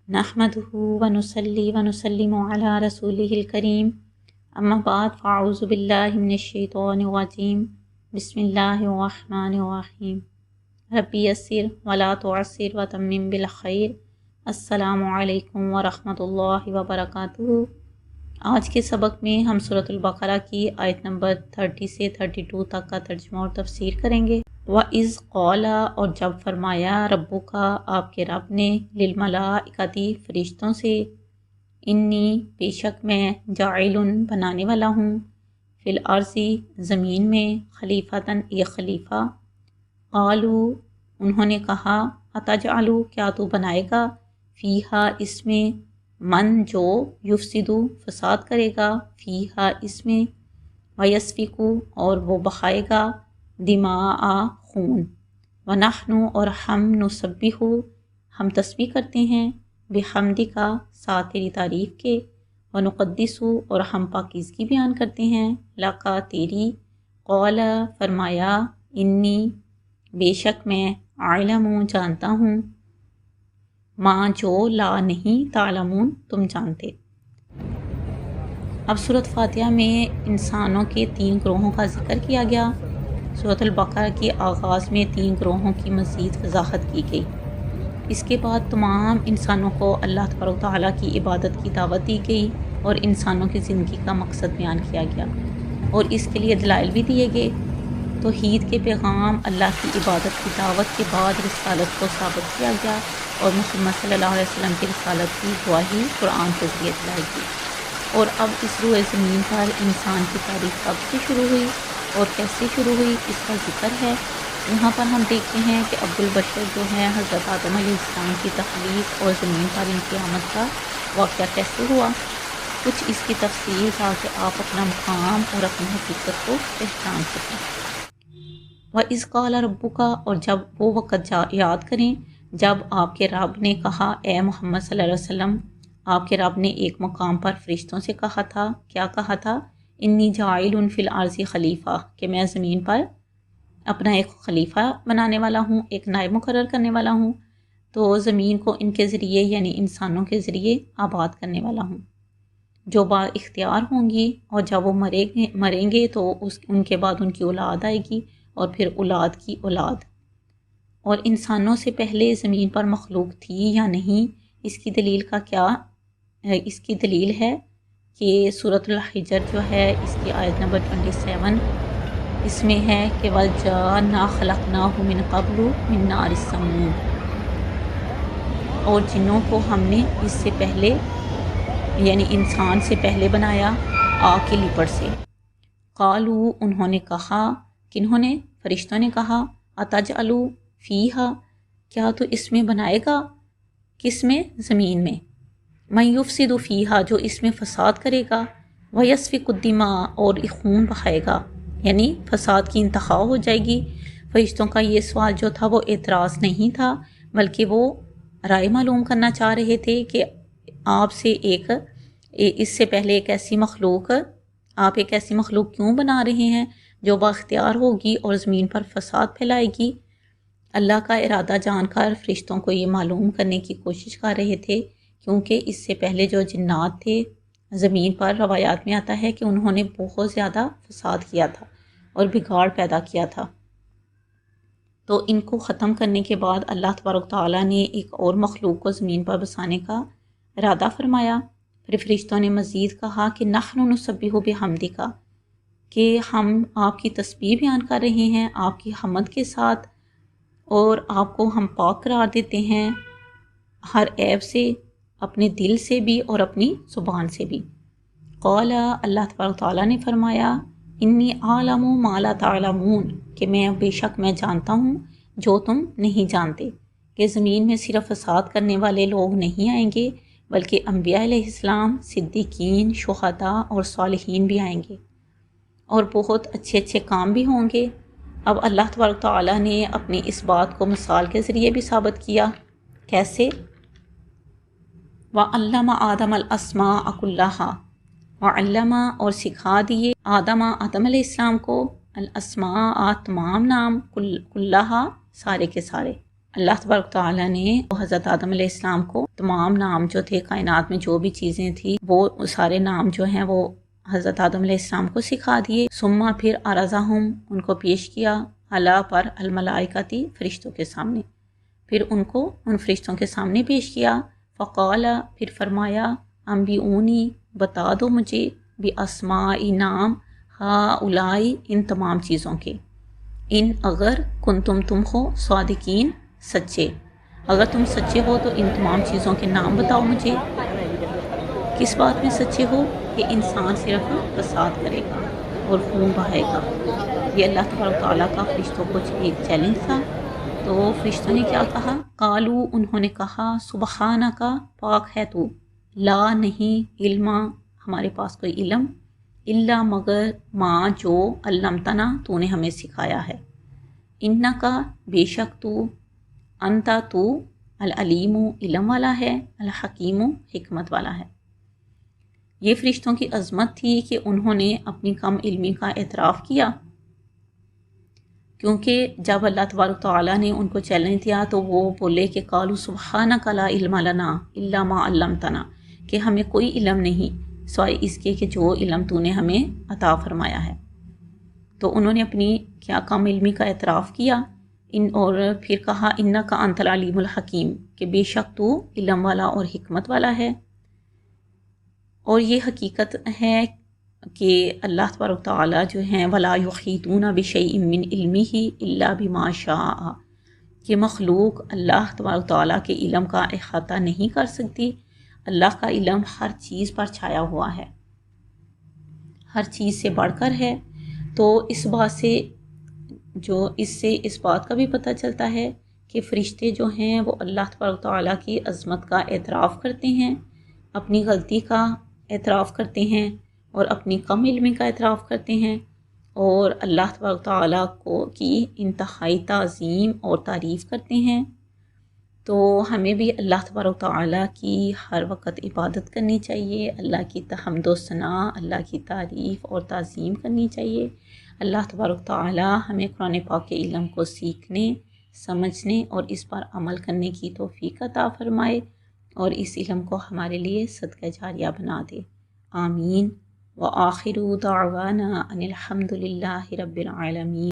नहमदुहु व नुसल्ली व नुसल्लिमु अला रसूलिहिल करीम अम्मा बाद फ़अऊज़ु बिल्लाहि मिनश्शैतानिर रजीम बिस्मिल्लाहिर रहमानिर रहीम रब्बि यस्सिर व ला तुअस्सिर व तम्मिम बिल खैर। अस्सलामु अलैकुम व रहमतुल्लाहि व बरकातुहू। आज के सबक में हम सूरतुल बकरा की आयत नंबर 30 से 32 तक का तर्जुमा और तफसीर करेंगे। व इज़ क़ौला, और जब फरमाया, रब्बुका, आपके रब ने, लिल मलाइकती, फरिश्तों से, इन्नी, बेशक मैं, जाइलुन, बनाने वाला हूँ, फिल अर्ज़ी, ज़मीन में, खलीफतन, एक खलीफा। क़ालू, उन्होंने कहा, अतजअलु, क्या तू बनाएगा, फ़ीहा, इसमें, मन, जो, युफ़सिदु, फसाद करेगा, फ़ीहा, इसमें, वयस्फ़िकु, और वो बहाएगा, दिमाआ, खून, व नहनु, और हम, नुसब्बिहु, हम तस्बीह करते हैं, बिहम्दिका, साथ तेरी तारीफ़ के, व नुक़द्दिसु, और हम पाकीज़गी बयान करते हैं, लका, तेरी। क़ौला, फरमाया, इन्नी, बेशक मैं, आलमु, जानता हूँ, माँ, जो, ला, नहीं, तालमून, तुम जानते। अब सूरत फातिहा में इंसानों के 3 ग्रोहों का जिक्र किया गया। सूरतुल बकरा के आगाज़ में 3 ग्रोहों की मज़ीद वजाहत की गई। इसके बाद तमाम इंसानों को अल्लाह तबारक तआला की इबादत की दावत दी गई और इंसानों की ज़िंदगी का मकसद बयान किया गया और इसके लिए दलाइल भी दिए गए। तौहीद के पैगाम, अल्लाह की इबादत की दावत के बाद रिसालत को साबित किया गया और मुहम्मद सल्लल्लाहु अलैहि वसल्लम की रिसालत की गवाही कुरान के ज़रिए दिलाई गई। और अब इस रूए ज़मीन पर इंसान की तारीख़ कब से शुरू हुई और कैसे शुरू हुई, इसका जिक्र है। यहाँ पर हम देखते हैं कि अब्दुल बशर जो है, हज़रत आदम अलैहिस्सलाम की तख़लीक़ और ज़मीन पर इनकी आमद का वाक़या कैसे हुआ। कुछ इसकी तफसील ताकि आप अपना मुकाम और अपनी हकीकत को पहचान सकें। व इज़ क़ाला रब्बुका, और जब वो वक़्त याद करें जब आपके रब ने कहा, ए मोहम्मद सल्लल्लाहु अलैहि वसल्लम, आपके रब ने एक मुकाम पर फरिश्तों से कहा था, क्या कहा था, इन्नी जाइलुन फिल अर्ज़ी खलीफ़ा, कि मैं ज़मीन पर अपना एक खलीफा बनाने वाला हूँ, एक नायब मुकर्रर करने वाला हूँ। तो ज़मीन को इनके ज़रिए यानी इंसानों के ज़रिए आबाद करने वाला हूँ जो बाइख्तियार होंगी, और जब वो मरेंगे तो उनके बाद उनकी औलाद आएगी और फिर औलाद की औलाद। और इंसानों से पहले ज़मीन पर मखलूक थी या नहीं, इसकी दलील का क्या, इसकी दलील है कि सूरतुल हिजर जो है, इसकी आयत नंबर 27, इसमें है कि वल्जान्ना खलक़नाहु मिन क़ब्लु मिन नारिस समूम, और जिन्नों को हमने इससे पहले यानी इंसान से पहले बनाया आग के लिपट से। क़ालू, उन्होंने कहा, किन्होंने, फरिश्तों ने कहा, अतजअलु फ़ीहा, क्या तो इसमें बनाएगा, किस में, ज़मीन में, मन युफ़सिदु फ़ीहा, जो इसमें फ़साद करेगा, व यस्फ़िकु दिमा, और खून बहाएगा, यानी फ़साद की इंतहा हो जाएगी। फरिश्तों का ये सवाल जो था वो एतराज़ नहीं था, बल्कि वो राय मालूम करना चाह रहे थे कि आपसे इससे पहले एक ऐसी मखलूक, आप एक ऐसी मखलूक क्यों बना रहे हैं जो बाख्तियार होगी और ज़मीन पर फ़साद फैलाएगी। अल्लाह का इरादा जानकर फरिश्तों को ये मालूम करने की कोशिश कर रहे थे, क्योंकि इससे पहले जो जिन्नात थे ज़मीन पर, रवायात में आता है कि उन्होंने बहुत ज़्यादा फ़साद किया था और बिगाड़ पैदा किया था। तो इनको ख़त्म करने के बाद अल्लाह तबारक तआला ने एक और मखलूक को ज़मीन पर बसाने का इरादा फरमाया। फिर फरिश्तों ने मज़ीद कहा कि नहनु नुसब्बिहु बिहम्दिका, कि हम आपकी तस्बीह बयान कर रहे हैं आपकी हम्द के साथ, और आपको हम पाक करार देते हैं हर ऐब से, अपने दिल से भी और अपनी ज़ुबान से भी। क़ौला, अल्लाह तबारक तआला ने फरमाया, इन्नी आलमु मा ला तालमून, कि मैं, बेशक मैं जानता हूँ जो तुम नहीं जानते, कि ज़मीन में सिर्फ फसाद करने वाले लोग नहीं आएंगे, बल्कि अंबिया अलैहिस्सलाम, सिद्दीकीन, शुहदा और सालिहीन भी आएंगे और बहुत अच्छे अच्छे काम भी होंगे। अब अल्लाह तबारक तआला ने अपनी इस बात को मिसाल के ज़रिए भी साबित किया। कैसे, व अल्लमा आदम अल अस्मा कुल्लाहा, व अल्लमा, और सिखा दिए, आदम अलैहिस्सलाम को, अल अस्मा, तमाम नाम, कुल्लाहा, सारे के सारे, اللہ تبارک تعالیٰ نے حضرت آدم علیہ السلام کو تمام نام جو تھے کائنات میں جو بھی چیزیں تھیں وہ سارے نام جو ہیں وہ حضرت آدم علیہ السلام کو سکھا دیے. ثم پھر عرضہم ان کو پیش کیا علا پر الملائکتی فرشتوں کے سامنے، پھر ان کو ان فرشتوں کے سامنے پیش کیا. فقال پھر فرمایا انبئونی بتا دو مجھے باسماء نام ہؤلاء ان تمام چیزوں کے، ان اگر کنتم تم ہو صادقین سچے، اگر تم سچے ہو تو ان تمام چیزوں کے نام بتاؤ مجھے. کس بات میں سچے ہو؟ کہ انسان صرف فساد کرے گا اور خون بہائے گا. یہ اللہ تبارک تعالیٰ کا فرشتوں کو ایک چیلنج تھا. تو فرشتوں نے کیا کہا؟ قالو انہوں نے کہا سبحانک پاک ہے تو، لا نہیں علم ہمارے پاس کوئی علم، الا مگر ما جو علمتنا تو نے ہمیں سکھایا ہے، انکا بے شک تو، انتا تو العلیم علم والا ہے، الحکیم حکمت والا ہے. یہ فرشتوں کی عظمت تھی کہ انہوں نے اپنی کم علمی کا اعتراف کیا، کیونکہ جب اللہ تبارک تعالیٰ نے ان کو چیلنج دیا تو وہ بولے کہ قالوا سبحانک لا علم لنا الا ما علمتنا، کہ ہمیں کوئی علم نہیں سوائے اس کے کہ جو علم تو نے ہمیں عطا فرمایا ہے. تو انہوں نے اپنی کیا کم علمی کا اعتراف کیا اور پھر کہا انکا انت العلیم الحکیم، کہ بے شک تو علم والا اور حکمت والا ہے. اور یہ حقیقت ہے کہ اللہ تبارک تعالیٰ جو ہیں ولا یحیطون بشیء من علمہ الا بما شاء، کہ مخلوق اللہ تبارک تعالیٰ کے علم کا احاطہ نہیں کر سکتی. اللہ کا علم ہر چیز پر چھایا ہوا ہے، ہر چیز سے بڑھ کر ہے. تو اس بات سے اس بات کا بھی پتہ چلتا ہے کہ فرشتے جو ہیں وہ اللہ تبارک تعالیٰ کی عظمت کا اعتراف کرتے ہیں، اپنی غلطی کا اعتراف کرتے ہیں اور اپنی کم علمی کا اعتراف کرتے ہیں، اور اللہ تبارک تعالیٰ کی انتہائی تعظیم اور تعریف کرتے ہیں. تو ہمیں بھی اللہ تبارک تعالیٰ کی ہر وقت عبادت کرنی چاہیے، اللہ کی حمد و ثنا، اللہ کی تعریف اور تعظیم کرنی چاہیے. اللہ تبارک تعالیٰ ہمیں قرآن پاک کے علم کو سیکھنے، سمجھنے اور اس پر عمل کرنے کی توفیق عطا فرمائے، اور اس علم کو ہمارے لیے صدقہ جاریہ بنا دے. آمین. وآخر دعوانا ان الحمد للہ رب العالمین.